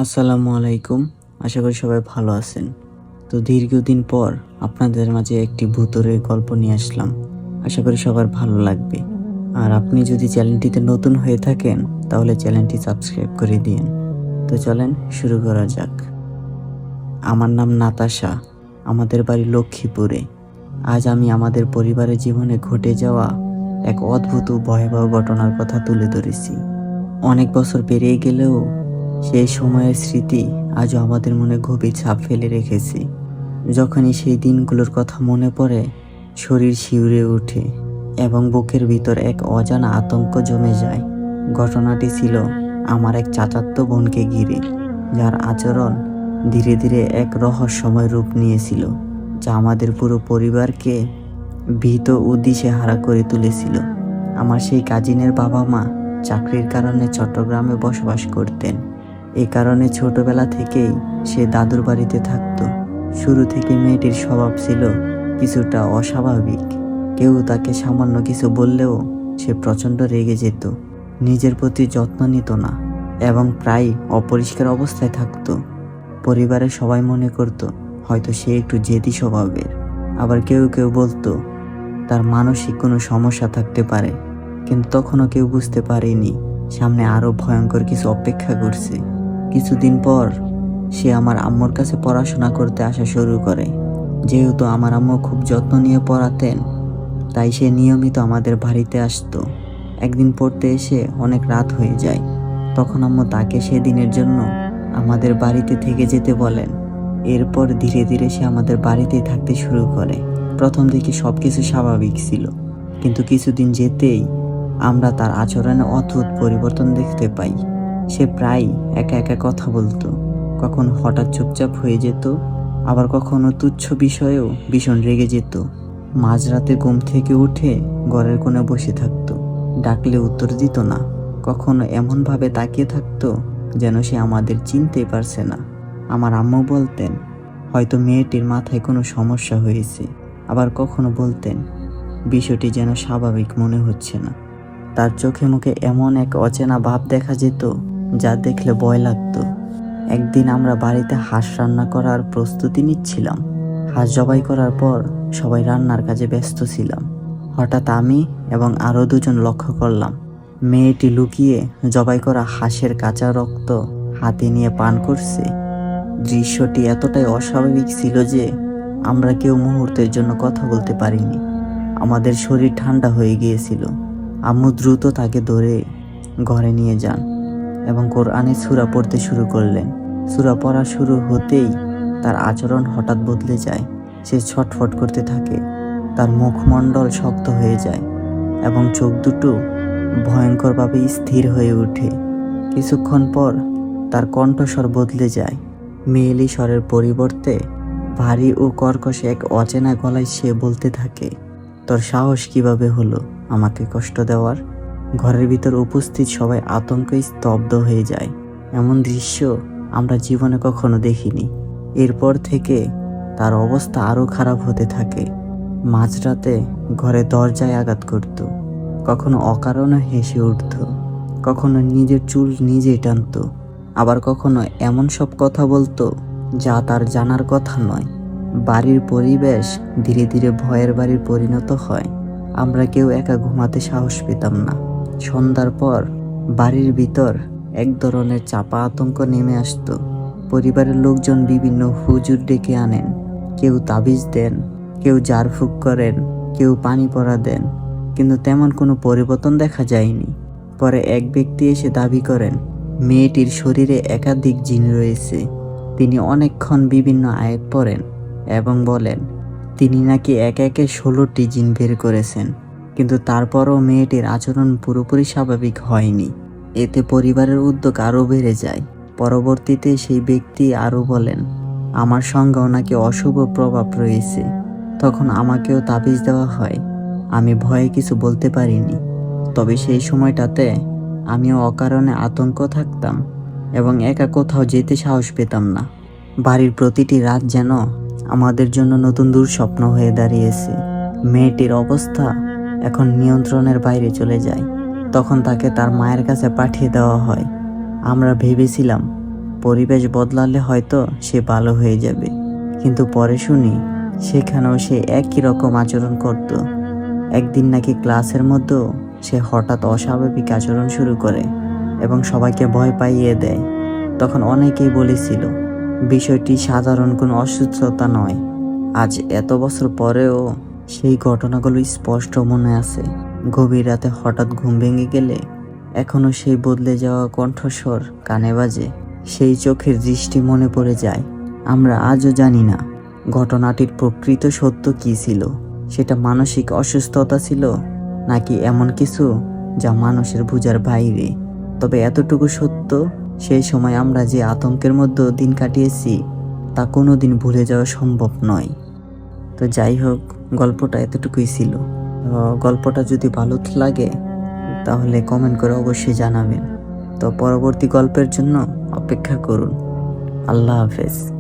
আসসালামু আলাইকুম। আশা করি সবাই ভালো আছেন। তো দীর্ঘদিন পর আপনাদের মাঝে একটি ভূতের গল্প নিয়ে আসলাম। আশা করি সবার ভালো লাগবে। আর আপনি যদি চ্যানেলটিতে নতুন হয়ে থাকেন তাহলে চ্যানেলটি সাবস্ক্রাইব করে দিন। তো চলেন শুরু করা যাক। আমার নাম নাতাশা। আমাদের বাড়ি লক্ষ্মীপুরে। আজ আমি আমাদের পরিবারের জীবনে ঘটে যাওয়া এক অদ্ভুত ও ভয়াবহ ঘটনার কথা তুলে ধরেছি। অনেক বছর পেরিয়ে গেলেও সেই সময়ের স্মৃতি আজও আমাদের মনে গভীর ছাপ ফেলে রেখেছে। যখনই সেই দিনগুলোর কথা মনে পড়ে, শরীর শিউরে ওঠে এবং বুকের ভিতর এক অজানা আতঙ্ক জমে যায়। ঘটনাটি ছিল আমার এক চাচাতো বোনকে ঘিরে, যার আচরণ ধীরে ধীরে এক রহস্যময় রূপ নিয়েছিল, যা আমাদের পুরো পরিবারকে ভীত ও দিশেহারা করে তুলেছিল। আমার সেই কাজিনের বাবা মা চাকরির কারণে চট্টগ্রামে বসবাস করতেন। এই কারণে ছোটবেলা থেকেই সে দাদুর বাড়িতে থাকতো। শুরু থেকে মেয়েটির স্বভাব ছিল কিছুটা অস্বাভাবিক। কেউ তাকে সামান্য কিছু বললেও সে প্রচণ্ড রেগে যেত, নিজের প্রতি যত্ন নিত না এবং প্রায় অপরিষ্কার অবস্থায় থাকতো। পরিবারের সবাই মনে করত হয়তো সে একটু জেদি স্বভাবের। আবার কেউ কেউ বলতো তার মানসিক কোনো সমস্যা থাকতে পারে। কিন্তু তখনও কেউ বুঝতে পারেনি সামনে আরও ভয়ঙ্কর কিছু অপেক্ষা করছে। কিছুদিন পর সে আমার আম্মুর কাছে পড়াশোনা করতে আসা শুরু করে। যেহেতু আমার আম্মু খুব যত্ন নিয়ে পড়াতেন, তাই সে নিয়মিত আমাদের বাড়িতে আসতো। একদিন পড়তে এসে অনেক রাত হয়ে যায়। তখন আম্মু তাকে সেদিনের জন্য আমাদের বাড়িতে থেকে যেতে বলেন। এরপর ধীরে ধীরে সে আমাদের বাড়িতেই থাকতে শুরু করে। প্রথম দিকে সব কিছু স্বাভাবিক ছিল, কিন্তু কিছুদিন যেতেই আমরা তার আচরণে অদ্ভুত পরিবর্তন দেখতে পাই। সে প্রায় একা একা কথা বলতো, কখনো হঠাৎ চুপচাপ হয়ে যেত, আবার কখনো তুচ্ছ বিষয়েও ভীষণ রেগে যেত। মাঝরাতে ঘুম থেকে উঠে ঘরের কোণে বসে থাকতো, ডাকলে উত্তর দিত না। কখনো এমনভাবে তাকিয়ে থাকতো যেন সে আমাদের চিনতেই পারছে না। আমার আম্মু বলতেন হয়তো মেয়েটির মাথায় কোনো সমস্যা হয়েছে, আবার কখনো বলতেন বিষয়টি যেন স্বাভাবিক মনে হচ্ছে না। তার চোখে মুখে এমন এক অচেনা ভাব দেখা যেত যা দেখলে ভয় লাগতো। একদিন আমরা বাড়িতে হাঁস রান্না করার প্রস্তুতি নিচ্ছিলাম। হাঁস জবাই করার পর সবাই রান্নার কাজে ব্যস্ত ছিলাম। হঠাৎ আমি এবং আরও দুজন লক্ষ্য করলাম মেয়েটি লুকিয়ে জবাই করা হাঁসের কাঁচা রক্ত হাতে নিয়ে পান করছে। দৃশ্যটি এতটাই অস্বাভাবিক ছিল যে আমরা কেউ মুহূর্তের জন্য কথা বলতে পারিনি। আমাদের শরীর ঠান্ডা হয়ে গিয়েছিল। আম্মু দ্রুত তাকে ধরে ঘরে নিয়ে যান এবং কোরআনের সূরা পড়তে শুরু করলেন। সূরা পড়া শুরু হতেই তার আচরণ হঠাৎ বদলে যায়। সে ছটফট করতে থাকে, তার মুখমণ্ডল শক্ত হয়ে যায় এবং চোখ দুটো ভয়ঙ্করভাবে স্থির হয়ে ওঠে। কিছুক্ষণ পর তার কণ্ঠস্বর বদলে যায়। মেয়েলি স্বরের পরিবর্তে ভারী ও কর্কশ এক অচেনা গলায় সে বলতে থাকে, তোর সাহস কিভাবে হলো আমাকে কষ্ট দেওয়ার? ঘরের ভিতর উপস্থিত সবাই আতঙ্কে স্তব্ধ হয়ে যায়। এমন দৃশ্য আমরা জীবনে কখনো দেখিনি। এরপর থেকে তার অবস্থা আরও খারাপ হতে থাকে। মাঝরাতে ঘরে দরজায় আঘাত করত, কখনো অকারণে হেসে উঠত, কখনো নিজের চুল নিজেই টানত, আবার কখনো এমন সব কথা বলতো যা তার জানার কথা নয়। বাড়ির পরিবেশ ধীরে ধীরে ভয়ের বাড়ির পরিণত হয়। আমরা কেউ একা ঘুমাতে সাহস পেতাম না। সন্ধ্যার পর বাড়ির ভিতর এক ধরনের চাপা আতঙ্ক নেমে আসতো। পরিবারের লোকজন বিভিন্ন হুজুর ডেকে আনেন, কেউ তাবিজ দেন, কেউ ঝাড়ফুঁক করেন, কেউ পানি পড়া দেন, কিন্তু তেমন কোনো পরিবর্তন দেখা যায়নি। পরে এক ব্যক্তি এসে দাবি করেন মেয়েটির শরীরে একাধিক জিন রয়েছে। তিনি অনেকক্ষণ বিভিন্ন আয়াত পড়েন এবং বলেন তিনি নাকি একে একে 16টি জিন বের করেছেন, কিন্তু তারপরও মেয়েটির আচরণ পুরোপুরি স্বাভাবিক হয়নি। এতে পরিবারের উদ্বেগ আরও বেড়ে যায়। পরবর্তীতে সেই ব্যক্তি আরও বলেন আমার সঙ্গেও নাকি অশুভ প্রভাব রয়েছে। তখন আমাকেও তাবিজ দেওয়া হয়। আমি ভয়ে কিছু বলতে পারিনি, তবে সেই সময়টাতে আমিও অকারণে আতঙ্ক থাকতাম এবং একা কোথাও যেতে সাহস পেতাম না। বাড়ির প্রতিটি রাত যেন আমাদের জন্য নতুন দুঃস্বপ্ন হয়ে দাঁড়িয়েছে। মেয়েটির অবস্থা এখন নিয়ন্ত্রণের বাইরে চলে যায়। তখন তাকে তার মায়ের কাছে পাঠিয়ে দেওয়া হয়। আমরা ভেবেছিলাম পরিবেশ বদলালে হয়তো সে ভালো হয়ে যাবে। কিন্তু পরে শুনি সেখানেও সে একই রকম আচরণ করত। একদিন নাকি ক্লাসের মধ্যেও সে হঠাৎ অস্বাভাবিক আচরণ শুরু করে এবং সবাইকে ভয় পাইয়ে দেয়। তখন অনেকেই বলেছিল বিষয়টি সাধারণ কোনো অসুস্থতা নয়। আজ এত বছর পরেও সেই ঘটনাগুলো স্পষ্ট মনে আছে। গভীর রাতে হঠাৎ ঘুম ভেঙে গেলে এখনো সেই বদলে যাওয়া কণ্ঠস্বর কানে বাজে, সেই চোখের দৃষ্টি মনে পড়ে যায়। আমরা আজও জানি না ঘটনাটির প্রকৃত সত্য কী ছিল। সেটা মানসিক অসুস্থতা ছিল নাকি এমন কিছু যা মানুষের বোঝার বাইরে। তবে এতটুকু সত্য, সেই সময় আমরা যে আতঙ্কের মধ্যে দিন কাটিয়েছি তা কোনোদিন ভুলে যাওয়া সম্ভব নয়। তো যাই হোক, গল্পটা এতটুকুই ছিল। গল্পটা যদি ভালো লাগে তাহলে কমেন্ট করে অবশ্যই জানাবেন। তো পরবর্তী গল্পের জন্য অপেক্ষা করুন। আল্লাহ হাফেজ।